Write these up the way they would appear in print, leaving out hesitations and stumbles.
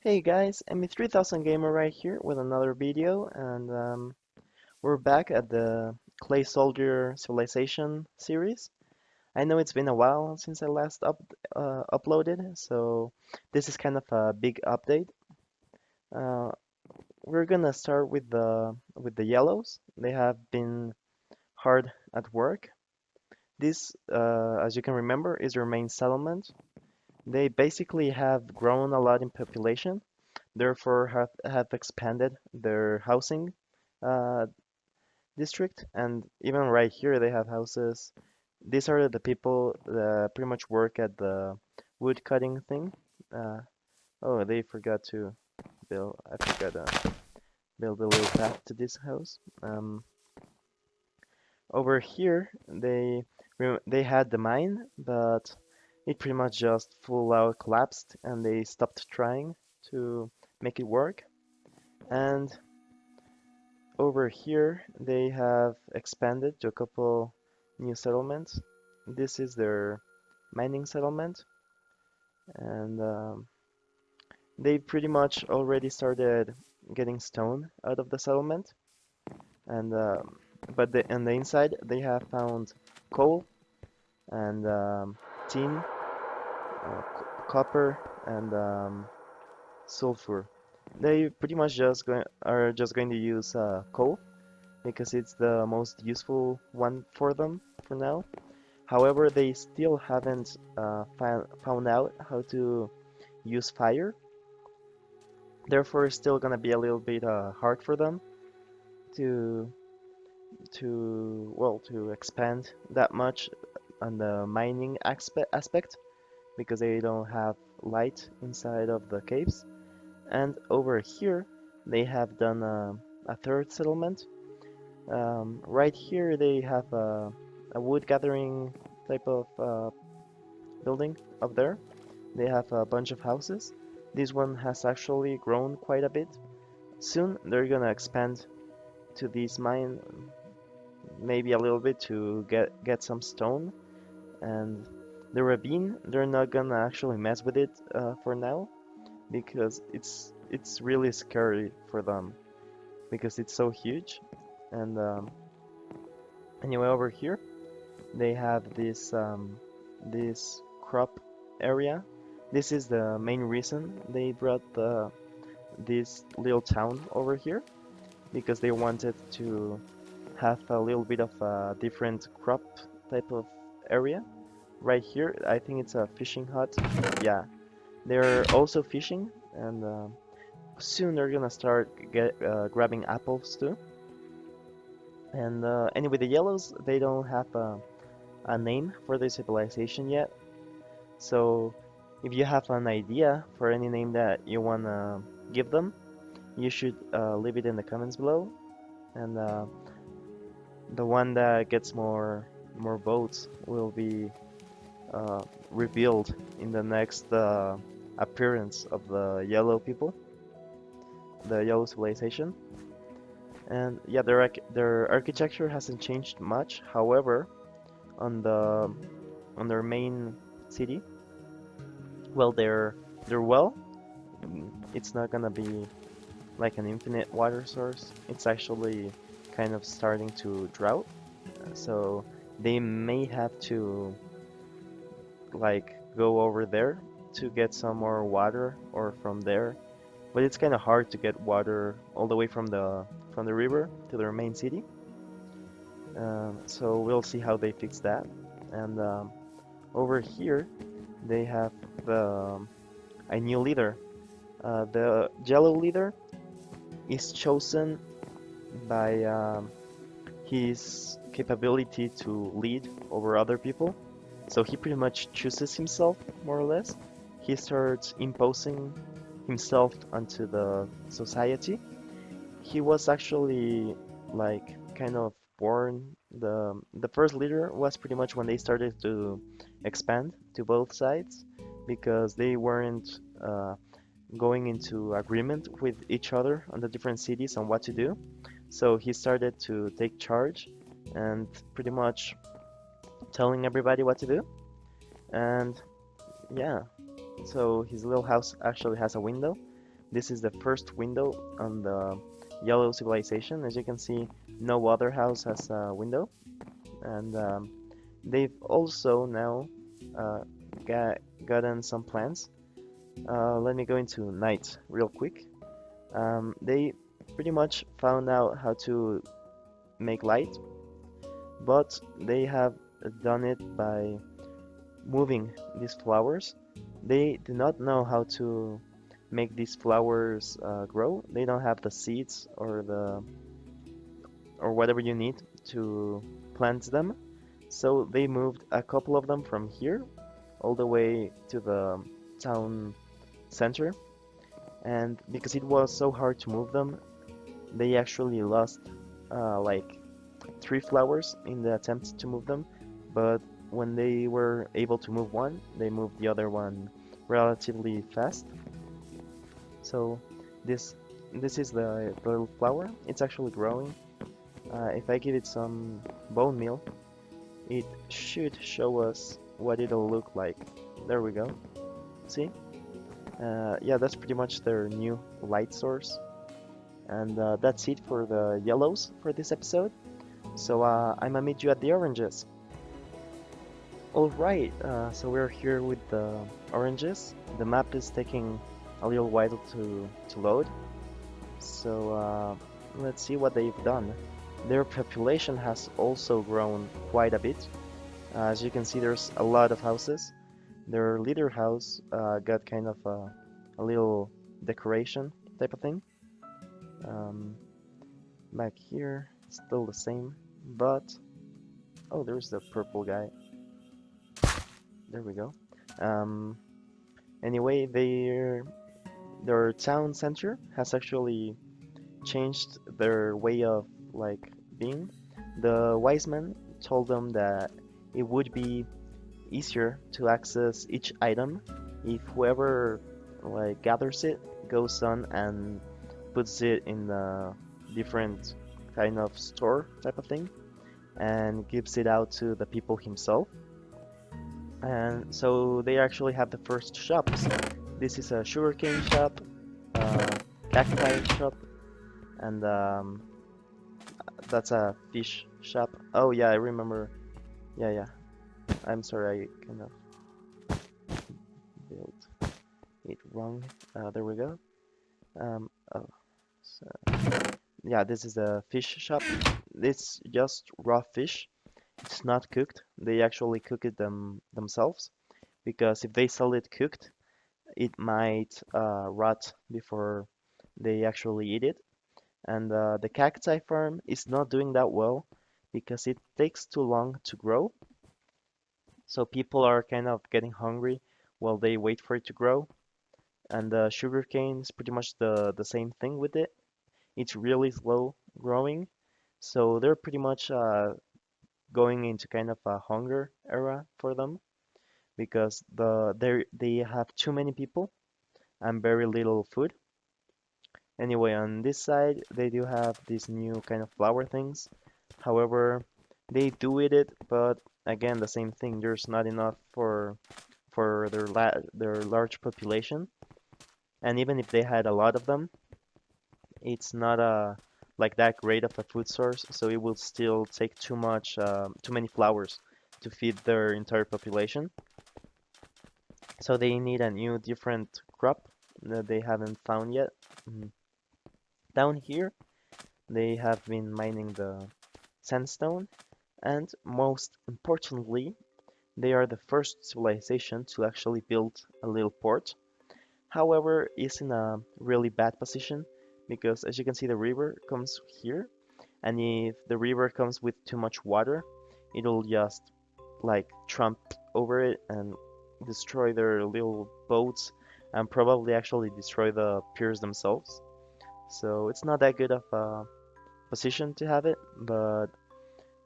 Hey guys, ME3000 Gamer right here with another video, and we're back at the Clay Soldier Civilization series. I know it's been a while since I last uploaded, so this is kind of a big update. Uh, we're gonna start with the yellows. They have been hard at work. This, as you can remember, is your main settlement. They basically have grown a lot in population, therefore have expanded their housing uh, district, and even right here they have houses. These are the people that pretty much work at the wood cutting thing. Uh, oh, they forgot to build. I forgot to build a little path to this house. Over here they had the mine, but it pretty much just full out collapsed, and they stopped trying to make it work. And over here, they have expanded to a couple new settlements. This is their mining settlement, and they pretty much already started getting stone out of the settlement. And but on the inside, they have found coal and tin, copper, and sulfur. They pretty much are just going to use coal because it's the most useful one for them for now. However, they still haven't found out how to use fire. Therefore, it's still gonna be a little bit hard for them to to expand that much on the mining aspect because they don't have light inside of the caves. And over here, they have done a third settlement. Right here, they have a wood gathering type of building up there. They have a bunch of houses. This one has actually grown quite a bit. Soon they're gonna expand to this mine maybe a little bit to get some stone. And the ravine, they're not gonna actually mess with it for now because it's really scary for them because it's so huge. And anyway, over here they have this crop area. This is the main reason they brought this little town over here because they wanted to have a little bit of a different crop type of area. Right here, I think it's a fishing hut. Yeah, they're also fishing, and soon they're gonna start grabbing apples too. And anyway, the yellows, they don't have a name for the civilization yet. So if you have an idea for any name that you wanna give them, you should leave it in the comments below. And the one that gets more votes will be revealed in the next appearance of the yellow people, the yellow civilization. And yeah, their architecture hasn't changed much. However, on their main city, well, their well, it's not gonna be like an infinite water source. It's actually kind of starting to drought, so they may have to like go over there to get some more water or from there. But it's kind of hard to get water all the way from the river to their main city. So we'll see how they fix that. And over here they have the a new leader. The yellow leader is chosen by his capability to lead over other people. So he pretty much chooses himself, more or less. He starts imposing himself onto the society. He was actually like kind of born. The first leader was pretty much when they started to expand to both sides because they weren't going into agreement with each other on the different cities on what to do. So he started to take charge and pretty much telling everybody what to do. And yeah, so his little house actually has a window. This is the first window on the yellow civilization. As you can see, no other house has a window, and they've also now uh, gotten some plants. Let me go into night real quick. They pretty much found out how to make light, but they have done it by moving these flowers. They do not know how to make these flowers grow. They don't have the seeds or whatever you need to plant them. So they moved a couple of them from here all the way to the town center. And because it was so hard to move them, they actually lost like 3 flowers in the attempt to move them. But when they were able to move one, they moved the other one relatively fast. So this this is the little flower. It's actually growing. If I give it some bone meal, it should show us what it'll look like. There we go. See? Yeah, that's pretty much their new light source. And that's it for the yellows for this episode. So I'ma meet you at the oranges. Alright, so we're here with the oranges. The map is taking a little while to load. So let's see what they've done. Their population has also grown quite a bit. As you can see, there's a lot of houses. Their leader house got kind of a little decoration type of thing. Um, Back here, still the same, but oh, there's the purple guy. There we go. Um, anyway, their town center has actually changed their way of like being. The wise man told them that it would be easier to access each item if whoever like gathers it goes on and puts it in a different kind of store type of thing and gives it out to the people himself. And so they actually have the first shops. This is a sugarcane shop, cacti shop, and that's a fish shop. Oh yeah, I remember. Yeah, yeah. I'm sorry, I kind of built it wrong. There we go. Oh, so yeah, this is a fish shop. It's just raw fish. It's not cooked. They actually cook it themselves because if they sell it cooked, it might rot before they actually eat it. And the cacti farm is not doing that well because it takes too long to grow. So people are kind of getting hungry while they wait for it to grow. And the sugarcane is pretty much the same thing with it. It's really slow growing. So they're pretty much going into kind of a hunger era for them because they have too many people and very little food. Anyway, on this side, they do have these new kind of flower things. However, they do eat it, but again, the same thing. There's not enough for their large population, and even if they had a lot of them, it's not like that great of a food source. So it will still take too many flowers to feed their entire population. So they need a new, different crop that they haven't found yet. Mhm. Down here, they have been mining the sandstone, and most importantly, they are the first civilization to actually build a little port. However, it's in a really bad position because as you can see, the river comes here, and if the river comes with too much water, it'll just like tramp over it and destroy their little boats and probably actually destroy the piers themselves. So it's not that good of a position to have it, but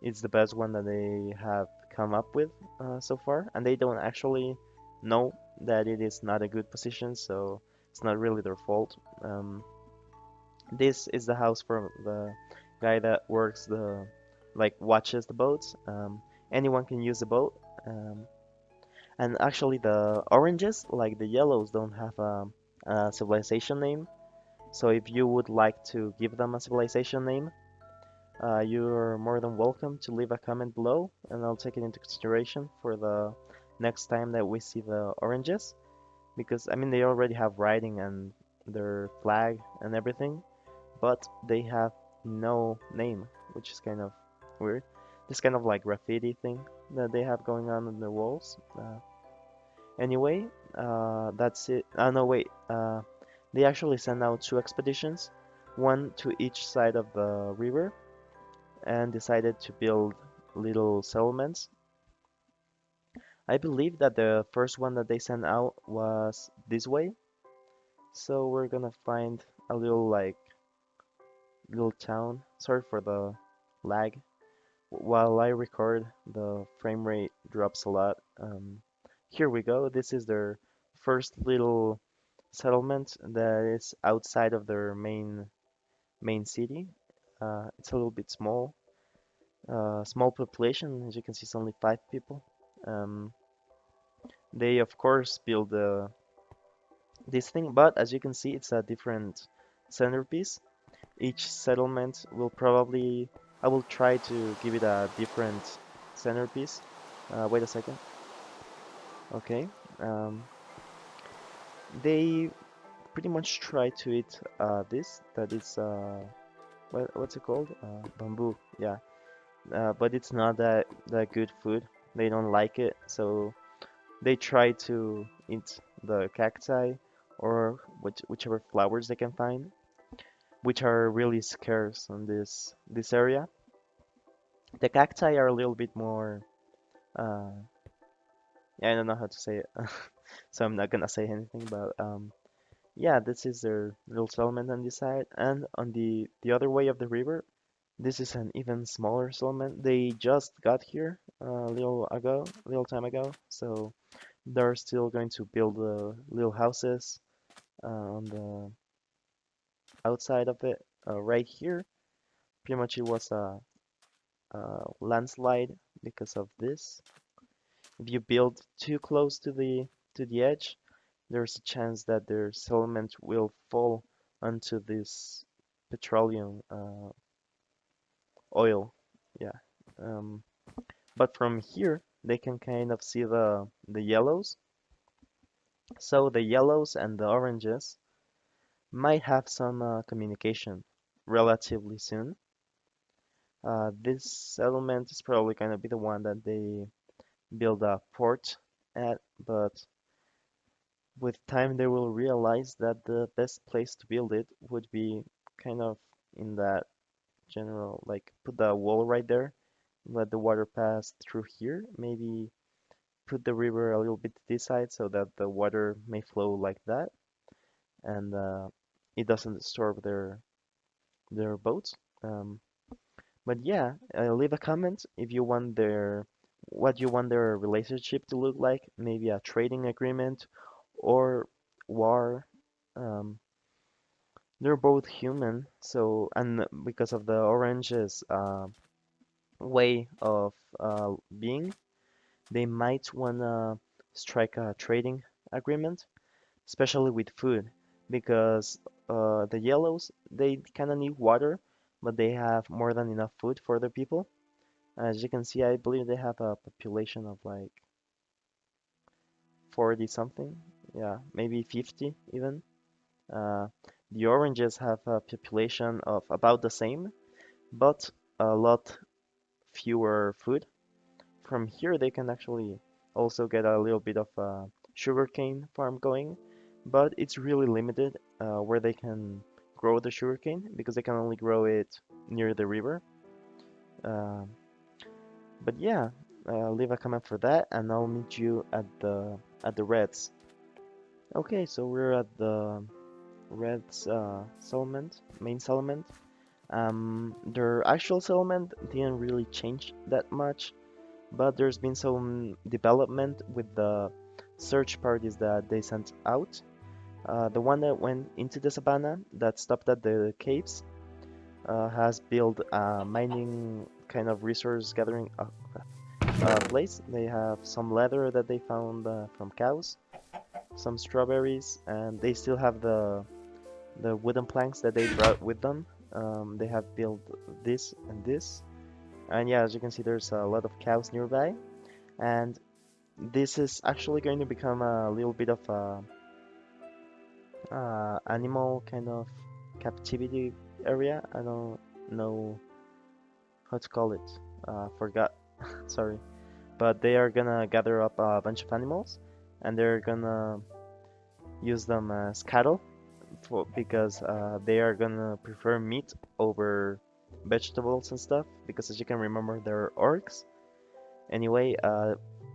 it's the best one that they have come up with so far, and they don't actually know that it is not a good position, so it's not really their fault. This is the house for the guy that works like watches the boats. Anyone can use the boat, and actually the oranges, like the yellows, don't have civilization name. So if you would like to give them a civilization name, you're more than welcome to leave a comment below, and I'll take it into consideration for the next time that we see the oranges. Because I mean, they already have writing and their flag and everything, but they have no name, which is kind of weird. This kind of like graffiti thing that they have going on their walls. Anyway, that's it. No, wait. They actually sent out two expeditions, one to each side of the river, and decided to build little settlements. I believe that the first one that they sent out was this way, so we're gonna find a little like little town. Sorry for the lag. While I record, the frame rate drops a lot. Here we go. This is their first little settlement that is outside of their main city. It's a little bit small. Small population, as you can see, it's only 5 people. Um, they of course build this thing, but as you can see, it's a different centerpiece. Each settlement will probably, I will try to give it a different centerpiece. Wait a second. Okay. Um, they pretty much try to eat this. That is what's it called? Bamboo. Yeah. But it's not that good food. They don't like it, so they try to eat the cacti or whichever flowers they can find, which are really scarce in this area. The cacti are a little bit more. Uh, yeah, I don't know how to say it, so I'm not gonna say anything. But yeah, this is their little settlement on this side, and on the other way of the river, this is an even smaller settlement. They just got here a little time ago, so they're still going to build little houses on the outside of it. Right here, pretty much it was a landslide because of this. If you build too close to the edge, there's a chance that their settlement will fall onto this petroleum oil. Yeah. Um, but from here, they can kind of see the yellows. So the yellows and the oranges might have some communication relatively soon. This settlement is probably going to be the one that they build a port at, but with time they will realize that the best place to build it would be kind of in that general, like put the wall right there, let the water pass through here, maybe put the river a little bit to this side so that the water may flow like that, and it doesn't disturb their boats. But yeah, leave a comment if you want their what you want their relationship to look like, maybe a trading agreement or war. Um, they're both human, so and because of the orange's way of being, they might wanna strike a trading agreement, especially with food, because the yellows they kind of need water, but they have more than enough food for their people. As you can see, I believe they have a population of like 40 something, yeah, maybe 50 even. Uh, the oranges have a population of about the same, but a lot fewer food. From here, they can actually also get a little bit of a sugarcane farm going, but it's really limited where they can grow the sugarcane because they can only grow it near the river. Uh, but yeah, leave a comment for that, and I'll meet you at the Reds. Okay, so we're at the Reds settlement, main settlement. Their actual settlement didn't really change that much, but there's been some development with the search parties that they sent out. The one that went into the savannah that stopped at the caves has built a mining kind of resource gathering place. They have some leather that they found from cows. some strawberries, and they still have the wooden planks that they brought with them. They have built this and this, and yeah, as you can see, there's a lot of cows nearby, and this is actually going to become a little bit of a animal kind of captivity area. I don't know how to call it. Forgot. Sorry. But they are gonna gather up a bunch of animals, and they're gonna use them as cattle because they are gonna prefer meat over vegetables and stuff. Because as you can remember, they're orcs. Anyway,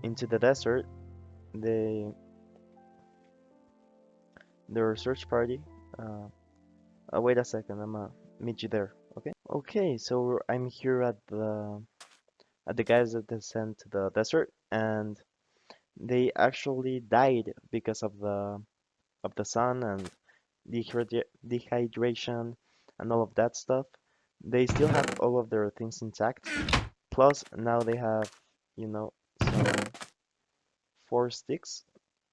into the desert, they their search party. Uh, Wait a second, I'm gonna meet you there. Okay. Okay, so I'm here at the guys that they sent to the desert, and they actually died because of the sun and dehydration and all of that stuff. They still have all of their things intact. Plus, now they have, you know, some 4 sticks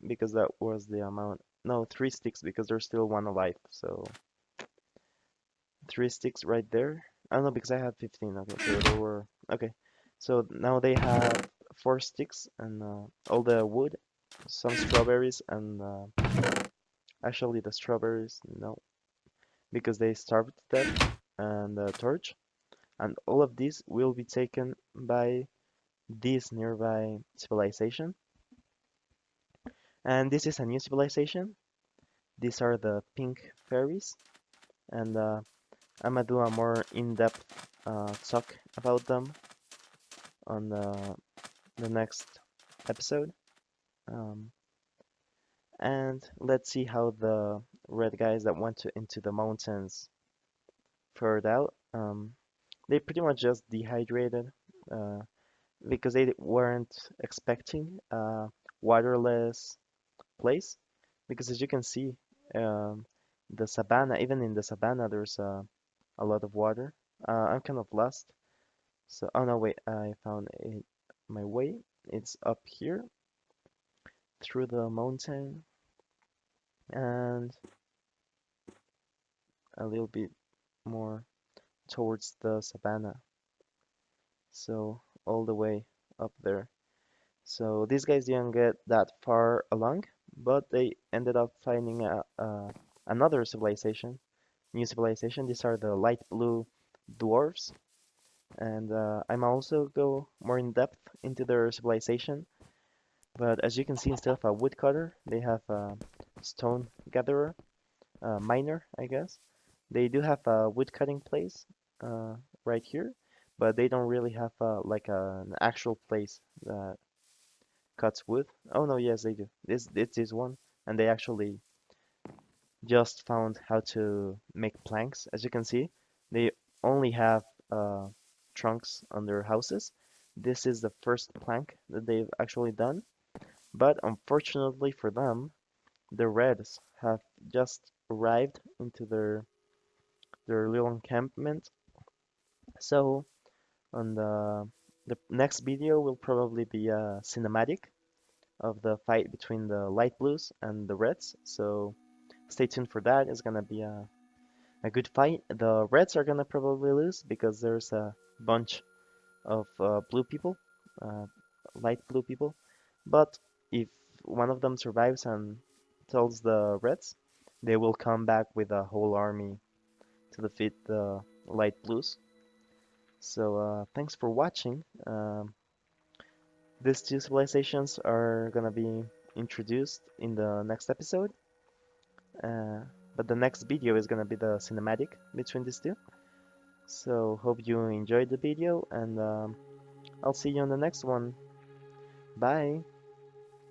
because that was the amount. No, 3 sticks because there's still one alive. So 3 sticks right there. I don't know because I had 15. Okay, so there were okay. So now they have 4 sticks and all the wood, some strawberries, and actually the strawberries no, because they starved to death, and the torch, and all of these will be taken by this nearby civilization. And this is a new civilization. These are the pink fairies, and I'm gonna do a more in-depth talk about them on the next episode. Um, and let's see how the red guys that went into the mountains fared out. They pretty much just dehydrated uh, because they weren't expecting a waterless place. Because as you can see, um, the savannah, even in the savannah, there's a lot of water. I'm kind of lost. So, oh no, wait, I found my way. It's up here through the mountain and a little bit more towards the savannah. So, all the way up there. So, these guys didn't get that far along, but they ended up finding another civilization, new civilization. These are the light blue dwarves. And I'm also go more in depth into their civilization. But as you can see, instead of a woodcutter, they have a stone gatherer, miner, I guess. They do have a wood cutting place uh, right here, but they don't really have an actual place that cuts wood. Oh no, yes they do. This is one, and they actually just found how to make planks. As you can see, they only have trunks on their houses. This is the first plank that they've actually done, but unfortunately for them, the Reds have just arrived into their little encampment. So on the next video will probably be a cinematic of the fight between the light blues and the Reds. So stay tuned for that. It's gonna be a good fight. The Reds are gonna probably lose because there's a bunch of blue people, uh, light blue people. But if one of them survives and tells the Reds, they will come back with a whole army to defeat the light blues. So thanks for watching. These two civilizations are gonna be introduced in the next episode. Uh, but the next video is gonna be the cinematic between these two. So hope you enjoyed the video, and I'll see you on the next one. Bye!